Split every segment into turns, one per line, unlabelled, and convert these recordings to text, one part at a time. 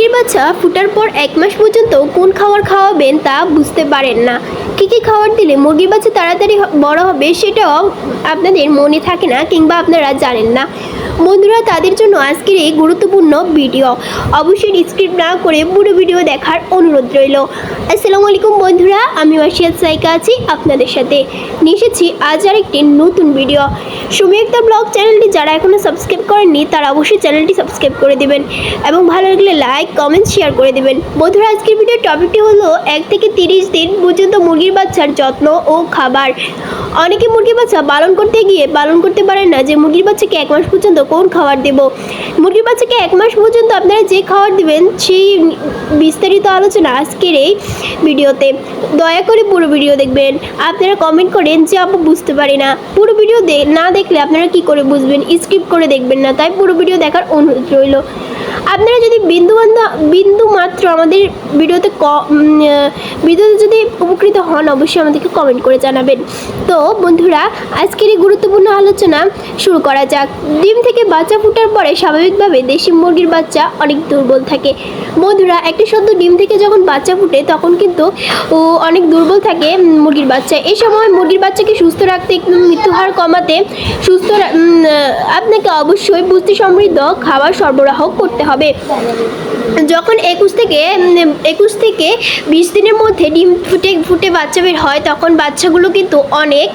মুরগির বাচ্চা ফুটার পর 1 মাস পর্যন্ত কোন খাবার খাওয়াবেন তা বুঝতে পারেন না। কী খাবার দিলে মুরগির বাচ্চা তাড়াতাড়ি বড় হবে সেটাও আপনাদের মনে থাকে না কিংবা আপনারা জানেন না। বন্ধুরা, তাদের জন্য আজকের এই গুরুত্বপূর্ণ ভিডিও। অবশ্যই স্কিপ না করে পুরো ভিডিও দেখার অনুরোধ রইল। আসসালামু আলাইকুম বন্ধুরা, আমি ওয়াসিয়াত সাইকা আছি আপনাদের সাথে। নিয়ে এসেছি আজ আরেকটি নতুন ভিডিও। সুমি আক্তার ব্লগ চ্যানেলটি যারা এখনও সাবস্ক্রাইব করেননি তারা অবশ্যই চ্যানেলটি সাবস্ক্রাইব করে দেবেন এবং ভালো লাগলে লাইক কমেন্ট শেয়ার করে দেবেন। বন্ধুরা, আজকের ভিডিওর টপিকটি হলো 1 থেকে 30 দিন পর্যন্ত মুরগির বাচ্চার যত্ন ও খাবার। অনেকে মুরগির বাচ্চা পালন করতে গিয়ে পালন করতে পারেন না যে মুরগির বাচ্চাকে 1 মাস পর্যন্ত কোন খাবার দেব। মুরগির বাচ্চাকে 1 মাস পর্যন্ত আপনারা যে খাবার দেবেন সেই বিস্তারিত আলোচনা আজকের এই ভিডিওতে। দয়া করে পুরো ভিডিও দেখবেন। আপনারা কমেন্ট করেন যে আপু বুঝতে পারি না। পুরো ভিডিও না দেখলে আপনারা কি করে বুঝবেন? স্কিপ করে দেখবেন না, তাই পুরো ভিডিও দেখার অনুরোধ রইল। আপনারা যদি বিন্দু মাত্র আমাদের ভিডিওতে যদি উপকৃত হন অবশ্যই আমাদেরকে কমেন্ট করে জানাবেন। তো বন্ধুরা, আজকের এই গুরুত্বপূর্ণ আলোচনা শুরু করা যাক। ডিম থেকে বাচ্চা ফোটার পরে স্বাভাবিকভাবে দেশি মুরগির বাচ্চা অনেক দুর্বল থাকে। বন্ধুরা, একটা সদ্য ডিম থেকে যখন বাচ্চা ফুটে তখন কিন্তু অনেক দুর্বল থাকে মুরগির বাচ্চা। এই সময় মুরগির বাচ্চাকে সুস্থ রাখতে, মৃত্যুহার কমাতে আপনাকে অবশ্যই পুষ্টি সমৃদ্ধ খাবার সরবরাহ করতে হবে। যখন 21 থেকে 20 দিনের মধ্যে ডিম ফুটে বাচ্চা বের হয় তখন বাচ্চাগুলো কিন্তু অনেক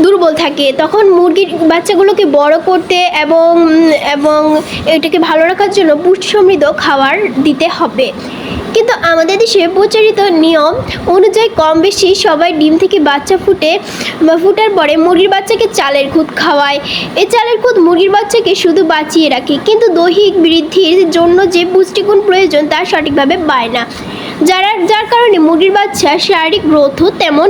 দুর্বল থাকে। তখন মুরগির বাচ্চাগুলোকে বড় করতে এবং এটাকে ভালো রাখার জন্য পুষ্টি সমৃদ্ধ খাবার দিতে হবে। কিন্তু আমাদের দেশে প্রচলিত নিয়ম অনুযায়ী কম বেশি সবাই ডিম থেকে বাচ্চা ফুটার পরে মুরগির বাচ্চাকে চালের খুদ খাওয়ায়। এই চালের খুদ মুরগির বাচ্চাকে শুধু বাঁচিয়ে রাখে, কিন্তু দৈহিক বৃদ্ধির জন্য যে পুষ্টিগুণ প্রয়োজন তা সঠিকভাবে পায় না, যার কারণে মুরগির বাচ্চার শারীরিক গ্রোথও তেমন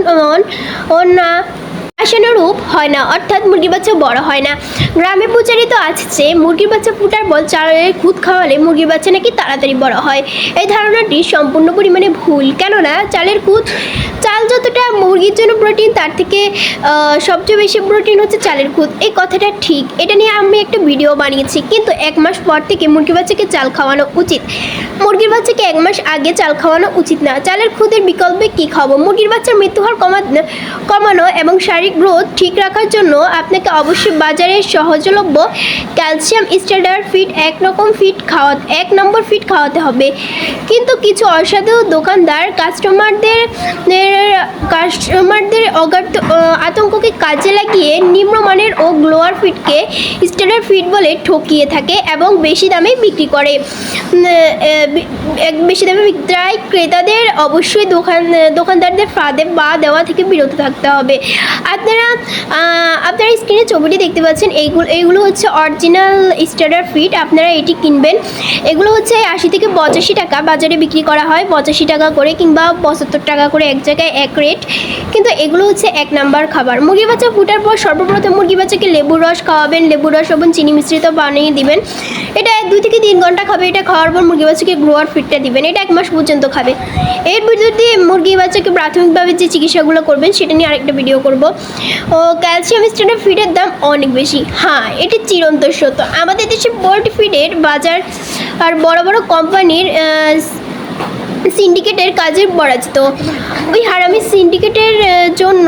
আশানুরূপ হয় না, অর্থাৎ মুরগির বাচ্চা বড় হয় না। গ্রামে প্রচারিত আছে যে মুরগির বাচ্চা ফুটার পর চালের খুদ খাওয়ালে মুরগির বাচ্চা নাকি তাড়াতাড়ি বড় হয়। এই ধারণাটি সম্পূর্ণ পরিমাণে ভুল, কেননা চাল যতটা মুরগির জন্য প্রোটিন তার থেকে সবচেয়ে বেশি প্রোটিন হচ্ছে চালের খুদ। এই কথাটা ঠিক, এটা নিয়ে আমি একটা ভিডিও বানিয়েছি। কিন্তু 1 মাস পর থেকে মুরগির বাচ্চাকে চাল খাওয়ানো উচিত। মুরগির বাচ্চাকে 1 মাস আগে চাল খাওয়ানো উচিত না। চালের খুদের বিকল্পে কী খাবো? মুরগির বাচ্চার মৃত্যুহার কমানো এবং শারীরিক গ্রোথ ঠিক রাখার জন্য আপনাকে অবশ্যই বাজারে সহজলভ্য ক্যালসিয়াম স্ট্যান্ডার্ড ফিড 1 নম্বর ফিড খাওয়াতে হবে। কিন্তু কিছু অসাধু দোকানদার কাস্টমারদের আতঙ্ককে কাজে লাগিয়ে নিম্নমানের ও গ্লোয়ার ফিডকে স্ট্যান্ডার্ড ফিড বলে ঠকিয়ে থাকে এবং বেশি দামে বিক্রি করে। তাই ক্রেতাদের অবশ্যই দোকানদারদের ফাঁদে পা দেওয়া থেকে বিরত থাকতে হবে। আপনারা স্ক্রিনে ছবিটি দেখতে পাচ্ছেন, এইগুলো হচ্ছে অরিজিনাল স্ট্যান্ডার্ড ফিড। আপনারা এটি কিনবেন। এগুলো হচ্ছে 80 থেকে 85 টাকা বাজারে বিক্রি করা হয়, 85 টাকা করে কিংবা 75 টাকা করে, এক জায়গায় এক রেট। কিন্তু এগুলো হচ্ছে 1 নাম্বার খাবার। মুরগি বাচ্চা ফুটার পর সর্বপ্রথম মুরগি বাচ্চাকে লেবুর রস খাওয়াবেন। লেবুর রস এবং চিনি মিশ্রিত বানিয়ে দিবেন। এটা 2 থেকে 3 ঘন্টা খাবে। এটা খাওয়ার পর মুরগি বাচ্চাকে গ্রোয়ার ফিডটা দিবেন। এটা 1 মাস পর্যন্ত খাবে। এর ভিতরে মুরগি বাচ্চাকে প্রাথমিকভাবে যে চিকিৎসাগুলো করবেন সেটা নিয়ে আরেকটা ভিডিও করব। ক্যালসিয়াম স্ট্যান্ডার্ড ফিডের দাম অনেক বেশি। হ্যাঁ, এটি চিরন্তন সত্য। আমাদের দেশে পোল্ট্রি ফিডের বাজার আর বড় বড় কোম্পানির সিন্ডিকেটের কাজে পরাজিত। ওই হারামি সিন্ডিকেটের জন্য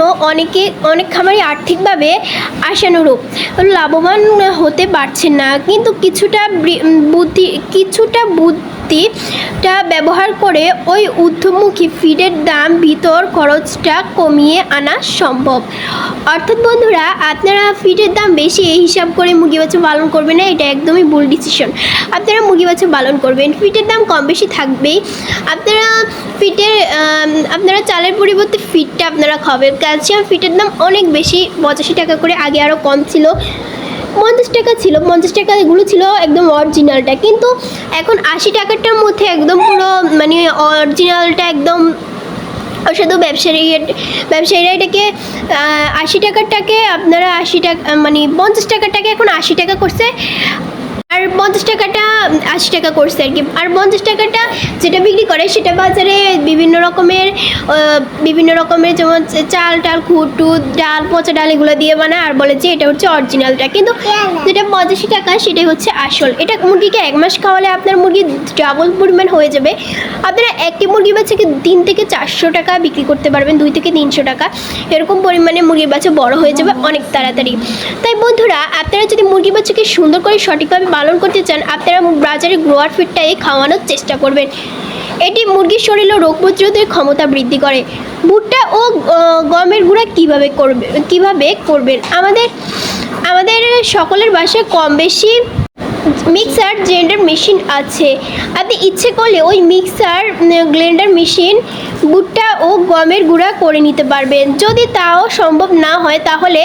অনেক খামারি আর্থিকভাবে আশানুরূপ লাভবান হতে পারছেন না। কিন্তু কিছুটা বুদ্ধিটা ব্যবহার করে ওই ঊর্ধ্বমুখী ফিডের দাম ভিতর খরচটা কমিয়ে আনা সম্ভব। অর্থাৎ বন্ধুরা, আপনারা ফিডের দাম বেশি এই হিসাব করে মুরগি বাচ্চা পালন করবেন না, এটা একদমই ভুল ডিসিশন। আপনারা মুরগি বাচ্চা পালন করবেন, ফিডের দাম কম বেশি থাকবেই। আপনারা চালের পরিবর্তে ফিডটা আপনারা খাবেন। ক্যালসিয়াম ফিডের দাম অনেক বেশি, 85 টাকা করে, আগে আরও কম ছিল, 50 টাকা ছিল। 50 টাকা এগুলো ছিল একদম অরিজিনালটা, কিন্তু এখন 80 টাকাটার মধ্যে একদম পুরো অরিজিনালটা একদম অসাধু ব্যবসায়ীরা এটাকে 80 টাকাটাকে আপনারা 50 টাকাটাকে এখন 80 টাকা করছে। আর 50 টাকাটা 80 টাকা করছে আর কি। আর 50 টাকাটা যেটা বিক্রি করে সেটা বাজারে বিভিন্ন রকমের যেমন চাল টাল খুঁটু ডাল পচা ডাল এগুলো দিয়ে বানায় আর বলে যে এটা হচ্ছে অরিজিনালটা, কিন্তু যেটা 85 টাকা সেটাই হচ্ছে আসল। এটা মুরগিকে 1 মাস খাওয়ালে আপনার মুরগি ডাবল পরিমাণ হয়ে যাবে। আপনারা একটি মুরগি বাচ্চাকে 3 থেকে 400 টাকা বিক্রি করতে পারবেন, 2 থেকে 300 টাকা এরকম পরিমাণে মুরগির বাচ্চা বড় হয়ে যাবে অনেক তাড়াতাড়ি। তাই বন্ধুরা, আপনারা যদি মুরগি বাচ্চাকে সুন্দর করে সঠিকভাবে পালন করতে চান, আপনারা বাজারে গ্রোয়ার ফিডটাই খাওয়ানোর চেষ্টা করবেন। এটি মুরগির শরীরে রোগ প্রতিরোধের ক্ষমতা বৃদ্ধি করে। ভুট্টা ও গমের গুঁড়া কিভাবে করবেন? আমাদের সকলের বাসায় কম বেশি মিক্সার গ্রাইন্ডার মেশিন আছে। আপনি ইচ্ছে করলে ওই মিক্সার গ্রাইন্ডার মেশিন ভুট্টা ও গমের গুঁড়া করে নিতে পারবেন। যদি তাও সম্ভব না হয় তাহলে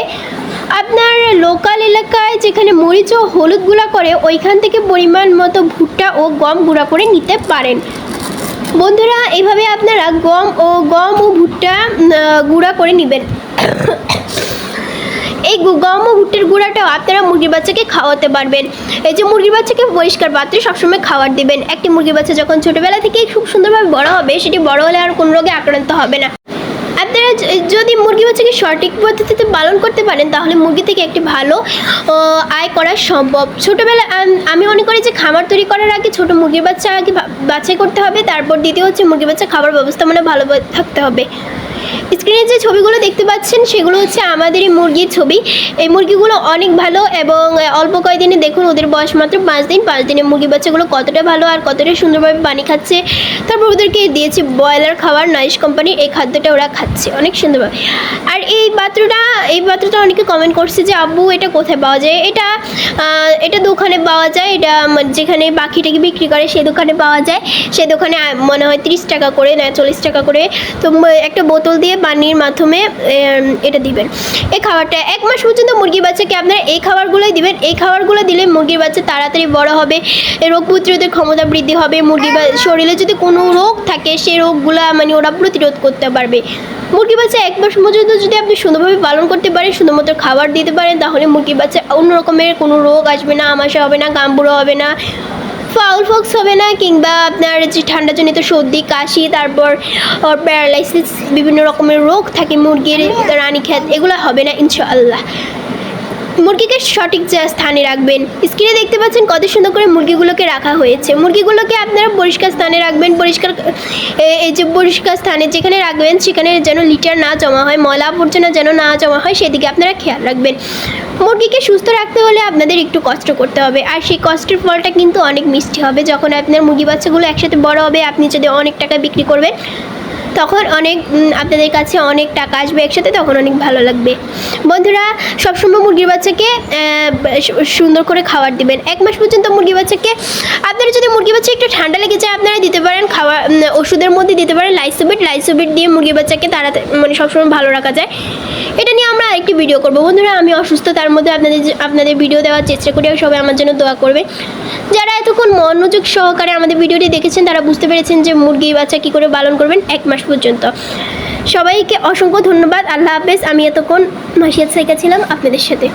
আপনার লোকাল এলাকায় যেখানে মরিচ ও হলুদ গুঁড়া করে ওইখান থেকে পরিমাণ মতো ভুট্টা ও গম গুঁড়া করে নিতে পারেন। বন্ধুরা, এইভাবে আপনারা গম ও ভুট্টা গুঁড়া করে নেবেন। এই গম ও ভুট্টার গুঁড়াটাও আপনারা মুরগির বাচ্চাকে খাওয়াতে পারবেন। এই যে মুরগির বাচ্চাকে পরিষ্কার পাত্রে সবসময় খাবার দিবেন। একটি মুরগির বাচ্চা যখন ছোটোবেলা থেকেই খুব সুন্দরভাবে বড় হবে, সেটি বড় হলে আর কোনো রোগে আক্রান্ত হবে না। আপনারা যদি মুরগি বাচ্চাকে সঠিক পদ্ধতিতে পালন করতে পারেন তাহলে মুরগি থেকে একটি ভালো আয় করা সম্ভব। ছোটোবেলা আমি মনে করি যে খামার তৈরি করার আগে ছোটো মুরগির বাচ্চা আগে বাছাই করতে হবে, তারপর দ্বিতীয় হচ্ছে মুরগির বাচ্চা খাবার ব্যবস্থা ভালো থাকতে হবে। স্ক্রিনে যে ছবিগুলো দেখতে পাচ্ছেন সেগুলো হচ্ছে আমাদেরই মুরগির ছবি। এই মুরগিগুলো অনেক ভালো এবং অল্প কয়েকদিনে দেখুন ওদের বয়স মাত্র 5 দিন। 5 দিনে মুরগি বাচ্চাগুলো কতটা ভালো আর কতটা সুন্দরভাবে পানি খাচ্ছে। তারপর ওদেরকে দিয়েছি ব্রয়লার খাবার, নাইস কোম্পানির এই খাদ্যটা ওরা খাচ্ছে অনেক সুন্দরভাবে। আর এই পাত্রটা অনেকে কমেন্ট করছে যে আব্বু এটা কোথায় পাওয়া যায়? এটা দোকানে পাওয়া যায়। এটা যেখানে পাখিটাকে বিক্রি করে সেই দোকানে পাওয়া যায়। সেই দোকানে মনে হয় 30 টাকা করে না 40 টাকা করে। তো একটা বোতল দিয়ে পানির মাধ্যমে এটা দিবেন। এই খাবারটা 1 মাস পর্যন্ত মুরগির বাচ্চাকে আপনারা এই খাবারগুলোই দিবেন। এই খাবারগুলো দিলে মুরগির বাচ্চা তাড়াতাড়ি বড় হবে, রোগ প্রতিরোধের ক্ষমতা বৃদ্ধি হবে। মুরগির শরীরে যদি কোনো রোগ থাকে সেই রোগগুলো ওরা প্রতিরোধ করতে পারবে। মুরগির বাচ্চা 1 মাস পর্যন্ত যদি আপনি সুন্দরভাবে পালন করতে পারেন, সুন্দরমতো খাবার দিতে পারেন, তাহলে মুরগির বাচ্চা অন্য রকমের কোনো রোগ আসবে না, আমাশা হবে না, গাম্বুড়ো হবে না, ফাউল ফক্স হবে না, কিংবা আপনার যে ঠান্ডাজনিত সর্দি কাশি, তারপর প্যারালাইসিস, বিভিন্ন রকমের রোগ থাকে মুরগির, রানীক্ষেত, এগুলো হবে না ইনশাআল্লাহ। মুরগিকে সঠিক স্থানে রাখবেন। স্ক্রিনে দেখতে পাচ্ছেন কত সুন্দর করে মুরগিগুলোকে রাখা হয়েছে। মুরগিগুলোকে আপনারা পরিষ্কার স্থানে রাখবেন। এই যে পরিষ্কার স্থানে যেখানে রাখবেন সেখানে যেন লিটার না জমা হয়, ময়লা আবর্জনা যেন না জমা হয়, সেদিকে আপনারা খেয়াল রাখবেন। মুরগিকে সুস্থ রাখতে হলে আপনাদের একটু কষ্ট করতে হবে, আর সেই কষ্টের ফলটা কিন্তু অনেক মিষ্টি হবে। যখন আপনার মুরগি বাচ্চাগুলো একসাথে বড় হবে, আপনি যদি অনেক টাকা বিক্রি করবেন তখন আপনাদের কাছে অনেক টাকা আসবে একসাথে, তখন অনেক ভালো লাগবে। বন্ধুরা, সবসময় মুরগির বাচ্চাকে সুন্দর করে খাবার দিবেন। 1 মাস পর্যন্ত মুরগি বাচ্চাকে আপনারা যদি মুরগি বাচ্চা একটু ঠান্ডা লেগে যায় আপনারা দিতে পারেন খাবার ওষুধের মধ্যে দিতে পারেন লাইসোবিট দিয়ে মুরগির বাচ্চাকে তাড়াতাড়ি সবসময় ভালো রাখা যায়। এটা নিয়ে আমরা আরেকটি ভিডিও করব। বন্ধুরা, আমি অসুস্থ, তার মধ্যে আপনাদের ভিডিও দেওয়ার চেষ্টা করি, সবাই আমার জন্য দোয়া করবে। যারা এতক্ষণ মনোযোগ সহকারে আমাদের ভিডিওটি দেখেছেন তারা বুঝতে পেরেছেন যে মুরগি বাচ্চা কী করে পালন করবেন 1 মাস পর্যন্ত। সবাইকে অসংখ্য ধন্যবাদ। আল্লাহ হাফেজ। আমি এতক্ষণ মাসিয়াত সাইকা ছিলাম আপনাদের সাথে।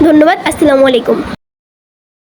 ধন্যবাদ। আসসালামু আলাইকুম।